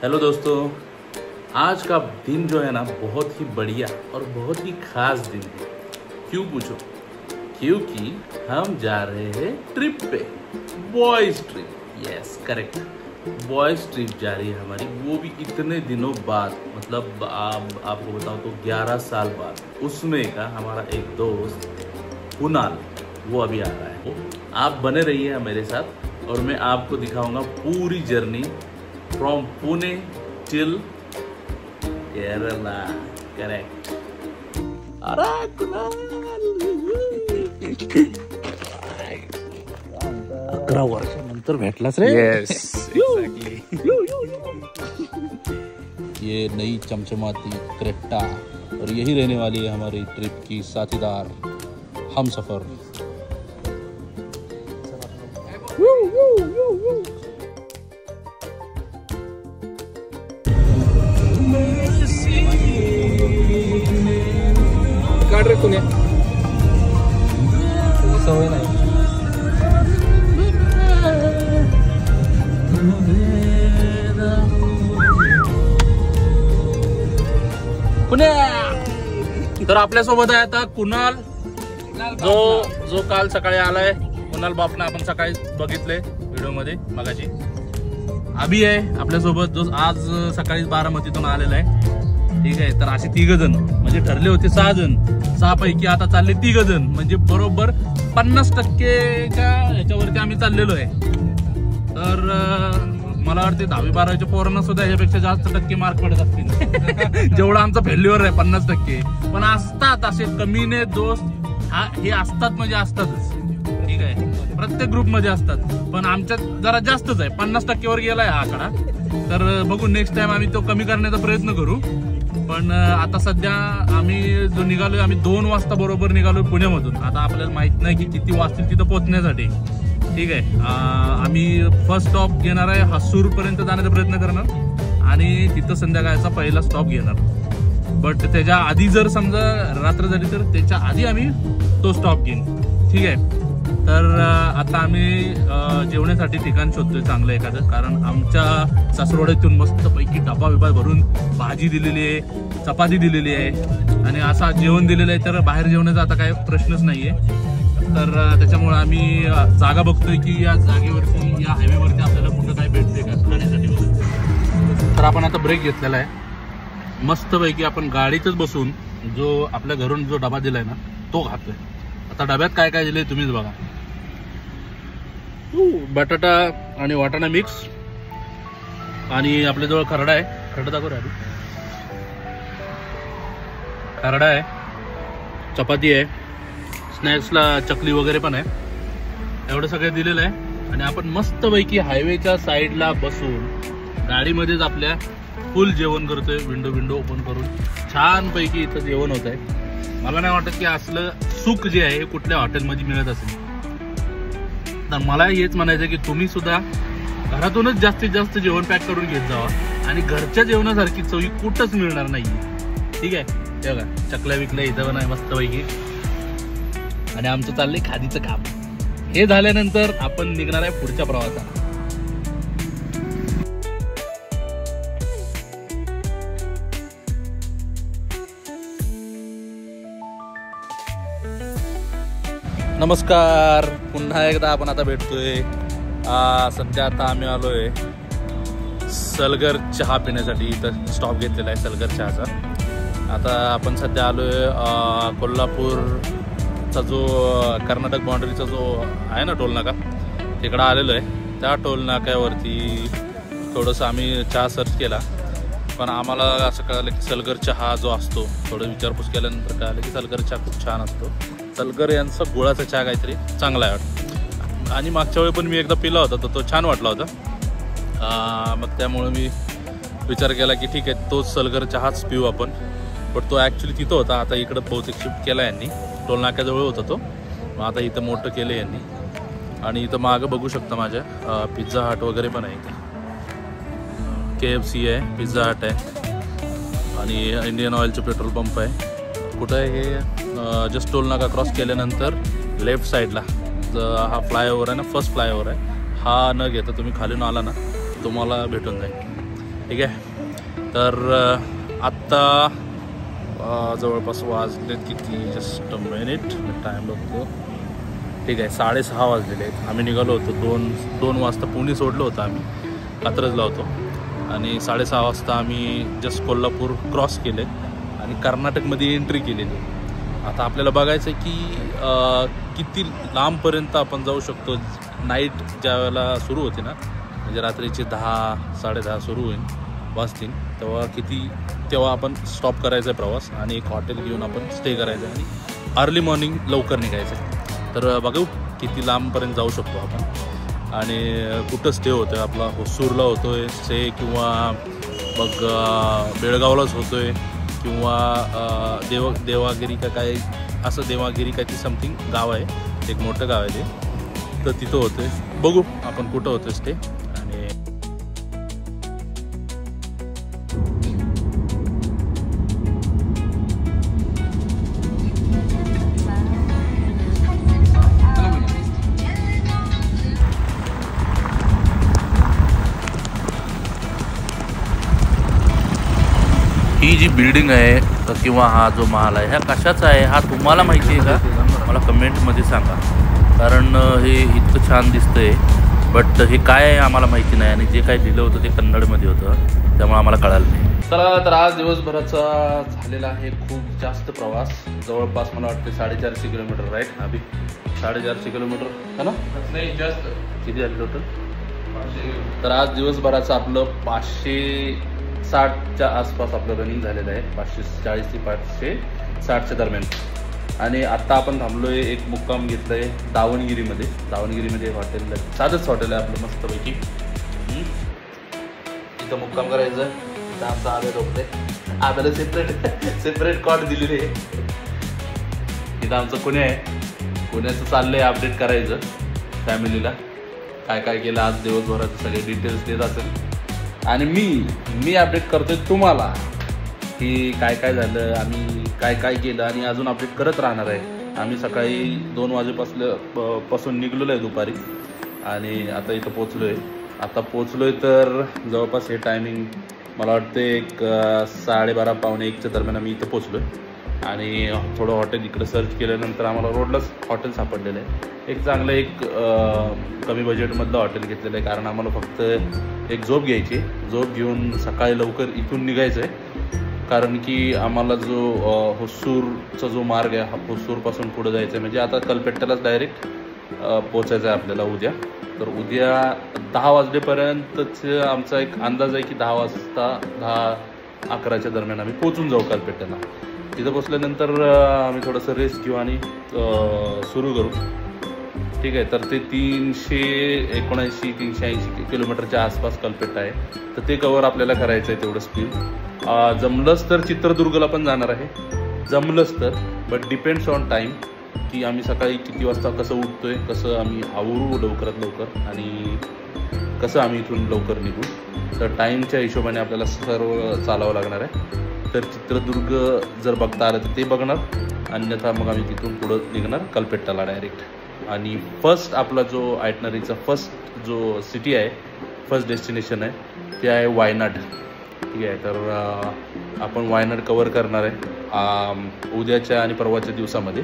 Hello दोस्तों, आज का दिन जो है ना बहुत ही बढ़िया और बहुत ही खास दिन है। क्यों पूछो? क्योंकि हम जा रहे हैं ट्रिप पे, boys trip. Yes correct, boys trip जा रही है हमारी, वो भी इतने दिनों बाद, मतलब आपको बताऊं तो 11 साल बाद। उसमें का हमारा एक दोस्त कुणाल, वो अभी आ रहा है। आप बने रहिए मेरे साथ और मैं आपको दिखाऊंगा पूरी journey from Pune till Kerala. Correct. अरे कुणाल 11 वर्षानंतर भेटलास रे। Yes exactly. ये नई चमचमाती क्रेटा और यही रहने वाली है हमारी ट्रिप की साथीदार, हम सफर। काढ रे कुण्या, सवय नाही। तर आपल्या सोबत आहे आता कुणाल, जो काल सकाळी आलाय। कुणाल बापना आपण सकाळी बघितले व्हिडिओ मध्ये मगाशी। अभि आहे आपल्या सोबत, जो आज सकाळी बारामतीतून आलेला आहे। ठीक आहे, तर असे 3 जण, म्हणजे ठरले होते 6 जण, 6 पैकी आता चालले 3 जण, म्हणजे बरोबर 50%च्या ह्याच्यावरती आम्ही चाललेलो आहे। तर मला वाटते 10वी 12वीच्या पोरांना सुद्धा ह्याच्यापेक्षा जास्त टक्के मार्क पडत असतील जेवढा आमचा फेल्युअर आहे 50%। पण असतात असे कमीने दोस्त, हे असतात म्हणजे असतातच। ठीक आहे, प्रत्येक ग्रुप मध्ये असतात, पण आमच्यात जरा जास्तच आहे, 50% वर गेलाय हा आकडा। तर बघू, नेक्स्ट टाइम आम्ही तो कमी करण्याचा प्रयत्न करू। पण आता सध्या आम्ही जो निघालोय, आम्ही 2 वाजता बरोबर निघालोय पुण्यामधून। आता आपल्याला माहित नाही की किती वाजतील तिथं पोहोचण्यासाठी। ठीक आहे, आम्ही फर्स्ट स्टॉप घेणार आहे, हसूर पर्यंत जाण्याचा प्रयत्न करणार आणि तिथं संध्याकाळचा पहिला स्टॉप घेणार। बट त्याच्या आधी जर समजा रात्र झाली तर त्याच्या आधी आम्ही तो स्टॉप घेईन। ठीक आहे, तर आता आम्ही जेवण्यासाठी ठिकाण शोधतोय चांगलं एखादं, कारण आमच्या सासरवाड्यातून मस्त पैकी डबा बिबा भरून भाजी दिलेली आहे, चपाती दिलेली आहे आणि असा जेवण दिलेलं आहे। तर बाहेर जेवण्याचा आता काही प्रश्नच नाहीये। तर त्याच्यामुळे आम्ही जागा बघतोय की या जागेवरती, या हायवेवरती आपल्याला कुठं काय भेटते का खाण्यासाठी वगैरे। तर आपण आता ब्रेक घेतलेला आहे, मस्त पैकी आपण गाडीतच बसून जो आपल्या घरून जो डबा दिलाय ना तो खातोय। आता डब्यात काय काय दिलंय तुम्हीच बघा। बटाटा आणि वाटाणा मिक्स, आणि आपल्याजवळ खरडा आहे, खरडा दाखव रे। खरडा आहे, चपाती आहे, स्नॅक्सला चकली वगैरे पण आहे, एवढं सगळं दिलेलं आहे। आणि आपण मस्त पैकी हायवेच्या साईडला बसून गाडीमध्येच आपल्या फुल जेवण करतोय, विंडो ओपन करून छान पैकी इथं जेवण होत आहे। मला नाही वाटत की असलं सुख जे आहे कुठल्या हॉटेलमध्ये मिळत असेल। तर मला हेच म्हणायचं की तुम्ही सुद्धा घरातूनच जास्तीत जास्त जेवण पॅक करून घेत जावा, आणि घरच्या जेवणासारखी चवी कुठंच मिळणार नाही। ठीक आहे, ते बघा चकल्या विकल्या इथं पण आहे मस्त पैकी, आणि आमचं चाललंय खादीचं काम। हे झाल्यानंतर आपण निघणार आहे पुढच्या प्रवासाला। नमस्कार, पुन्हा एकदा आपण आता भेटतोय। सध्या आता आम्ही आलोय सलगर चहा पिण्यासाठी, इथं स्टॉप घेतलेला आहे सलगर चहाचा। आता आपण सध्या आलोय कोल्हापूरचा जो कर्नाटक बाउंड्रीचा जो आहे ना टोल नाका, तिकडं आलेलो आहे। त्या टोल नाक्यावरती थोडंसं आम्ही चहा सर्च केला, पण आम्हाला असं कळालं की सलगर चहा जो असतो, थोडं विचारपूस केल्यानंतर कळालं की सलगर चहा खूप छान असतो। सलगर यांचा गुळाचा चहा काहीतरी चांगला आहे वाटतं, आणि मागच्या वेळी पण मी एकदा पिला होता तर तो छान वाटला होता। मग त्यामुळे मी विचार केला की ठीक आहे, तोच सलगर चहाच पिऊ आपण। पण तो ॲक्च्युली तिथं होता, आता इकडं बहुतेक शिफ्ट केला यांनी, टोल नाक्याजवळ होता तो, मग आता इथं मोठं केलं यांनी। आणि इथं मागं बघू शकता माझ्या पिझ्झा हट वगैरे पण आहे, KFC आहे, पिझ्झा हट आहे, आणि इंडियन ऑइलचं पेट्रोल पंप आहे। कुठं आहे हे? जस्ट टोल नाका क्रॉस केल्यानंतर लेफ्ट साईडला हा फ्लायओव्हर आहे ना, फर्स्ट फ्लायओव्हर आहे, हा न घेता तुम्ही खालून आला ना तुम्हाला भेटून जाईल। ठीक आहे. तर आत्ता जवळपास वाजलेत किती, जस्ट मिनिट मी टाईम बघतो. ठीक आहे, 6:30 वाजलेले आहेत. आम्ही निघालो होतो 2 वाजता पुणे सोडलो होतं आम्ही, कात्रजला होतो आणि 6:30 वाजता आम्ही जस्ट कोल्हापूर क्रॉस केले आणि कर्नाटकमध्ये एंट्री केलेली. आता आपल्याला बघायचं आहे की किती लांबपर्यंत आपण जाऊ शकतो. नाईट ज्या वेळेला सुरू होते ना, म्हणजे रात्रीचे 10, 10:30 सुरू वाजतील तेव्हा आपण स्टॉप करायचा आहे प्रवास आणि एक हॉटेल घेऊन आपण स्टे करायचं आहे आणि अर्ली मॉर्निंग लवकर निघायचं आहे. तर बघू किती लांबपर्यंत जाऊ शकतो आपण आणि कुठं स्टे होतो आहे आपला. होसूरला होतो आहे स्टे किंवा मग बेळगावलाच होतो आहे किंवा देवागिरी का काय असं, देवागिरी काय ती समथिंग गाव आहे, एक मोठं गाव आहे ते, तर तिथं होतं आहे. बघू आपण कुठं होतो स्टे. आणि ही जी बिल्डिंग आहे किंवा हा जो महाल आहे, ह्या कशाचा आहे हा तुम्हाला माहिती आहे का? मला कमेंटमध्ये सांगा, कारण हे इतकं छान दिसतंय बट हे काय आहे आम्हाला माहिती नाही आणि जे काय दिलं होतं ते कन्नडमध्ये होतं, त्यामुळे आम्हाला कळालं नाही. तर आज दिवसभराचा झालेला आहे खूप जास्त प्रवास, जवळपास मला वाटते 450 किलोमीटर. राईट अभि? 450 किलोमीटर है ना? नाही जास्त. किती झाले टोटल? तर आज दिवसभराचं आपलं 560च्या आसपास आपलं रनिंग झालेलं आहे, 540 ते 560च्या दरम्यान. आणि आत्ता आपण थांबलो आहे, एक मुक्काम घेतलं आहे दावणगिरीमध्ये हॉटेल, साधंच हॉटेल आहे आपलं मस्तपैकी. इथं मुक्काम करायचं. इथं आमचं आब्या झोपते, आब्याला सेपरेट कॉट दिलेली आहे. इथं आमचं पुणे आहे, पुण्याचं चाललं आहे अपडेट करायचं फॅमिलीला, काय काय केलं आज दिवसभराचं सगळे डिटेल्स देत असेल. आणि मी अपडेट करतोय तुम्हाला की काय काय झालं, आम्ही काय काय केलं आणि अजून अपडेट करत राहणार आहे. आम्ही सकाळी 2 वाजेपासून निघलेलो आहे दुपारी आणि आता इथं पोचलो आहे. तर जवळपास हे टायमिंग मला वाटते एक 12:30 पावणे 1च्या दरम्यान आम्ही इथं पोचलो आहे. आणि थोडं हॉटेल इकडं सर्च केल्यानंतर आम्हाला रोडलाच हॉटेल सापडलेलं आहे. एक चांगलं कमी बजेटमधलं हॉटेल घेतलेलं आहे, कारण आम्हाला फक्त एक झोप घ्यायची. झोप घेऊन सकाळी लवकर इथून निघायचं आहे, कारण की आम्हाला जो होसूरचा जो मार्ग आहे, होसूरपासून पुढं जायचं आहे, म्हणजे आता कलपेट्ट्यालाच डायरेक्ट पोचायचं आहे आपल्याला उद्या. तर उद्या 10 वाजलेपर्यंतच आमचा एक अंदाज आहे की 10 वाजता 10-11च्या दरम्यान आम्ही पोचून जाऊ कलपेट्ट्याला. तिथं पोचल्यानंतर आम्ही थोडंसं रेस्ट घेऊ आणि सुरू करू. ठीक आहे. तर ते 379-380 किलोमीटरच्या आसपास कलपेट्टा आहे, तर ते कवर आपल्याला करायचं आहे तेवढं स्पीड. जमलंच तर चित्रदुर्गला पण जाणार आहे, जमलंच तर, बट डिपेंड्स ऑन टाईम की आम्ही सकाळी किती वाजता कसं उठतोय, कसं आम्ही आवरू लवकरात लवकर आणि कसं आम्ही इथून लवकर निघू. तर टाईमच्या हिशोबाने आपल्याला सर्व चालावं लागणार आहे. तर चित्रदुर्ग जर बघता आलं तर ते बघणार, अन्यथा मग आम्ही तिथून पुढं निघणार कलपेट्टाला डायरेक्ट. आणि फर्स्ट आपला जो आयटनरीचा फर्स्ट जो सिटी आहे, फर्स्ट डेस्टिनेशन आहे, ते आहे वायनाड. ठीक आहे. तर आपण वायनाड कवर करणार आहे उद्याच्या आणि परवाच्या दिवसामध्ये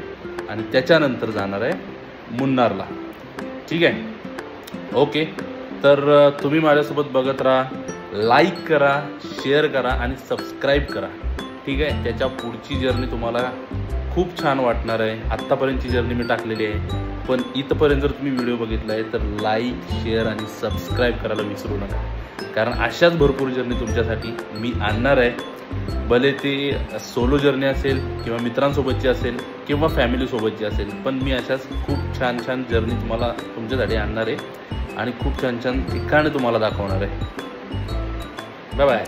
आणि त्याच्यानंतर जाणार आहे मुन्नारला. ठीक आहे. ओके. तर तुम्ही माझ्यासोबत बघत राहा, लाईक करा, शेअर करा आणि सबस्क्राईब करा. ठीक आहे. त्याच्या पुढची जर्नी तुम्हाला खूप छान वाटणार आहे. आत्तापर्यंतची जर्नी मी टाकलेली आहे, पण इथंपर्यंत जर तुम्ही व्हिडिओ बघितला आहे तर लाईक, शेअर आणि सबस्क्राईब करायला विसरू नका, कारण अशाच भरपूर जर्नी तुमच्यासाठी मी आणणार आहे. भले ते सोलो जर्नी असेल किंवा मित्रांसोबतची असेल किंवा फॅमिलीसोबतची असेल, पण मी अशाच खूप छान छान जर्नी तुम्हाला तुमच्यासाठी आणणार आहे आणि खूप छान छान ठिकाणे तुम्हाला दाखवणार आहे. Bye bye.